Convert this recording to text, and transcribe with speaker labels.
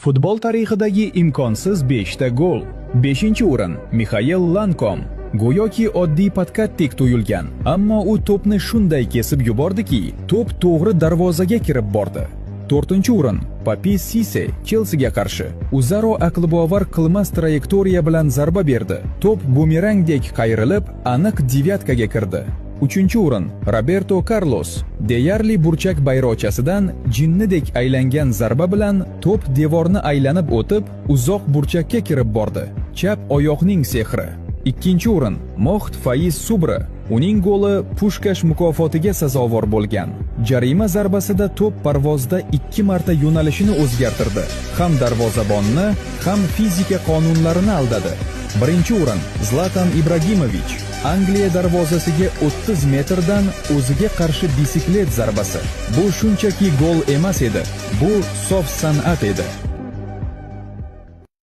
Speaker 1: Futbol tarixidagi imkonsiz 5 ta gol. 5-o'rin Mixail Lankom. Go'yoki oddiy patkattdek tuyulgan, ammo u to'pni shunday kesib yubordiki, to'p to'g'ri darvozaga kirib bordi. 4-o'rin Papi Sisse Chelsiga qarshi o'zaro aqlbovar qilmas trayektoriya bilan zarba berdi. To'p bumerangdek qayrilib, aniq devyatkaga kirdi. 3-o'rin Roberto Carlos deyarli burchak bayroqchasidan jinnidek aylangan zarba bilan to'p devorni aylanib o'tib, uzoq burchakka kirib bordi. Chap oyoqning sehri. 2-o'rin Moht Faiz Subra. Uning goli Pushkash mukofotiga sazovor bo'lgan. Jarima zarbasida to'p parvozda 2 marta yo'nalishini o'zgartirdi. Ham darvozabonni, ham fizika qonunlarini aldadi. 1-o'rin Zlatan Ibragimovich. Angliya darvozasiga 30 metrdan o'ziga qarshi bisiklet zarbasi. Bu shunchaki gol emas edi. Bu sof san'at edi.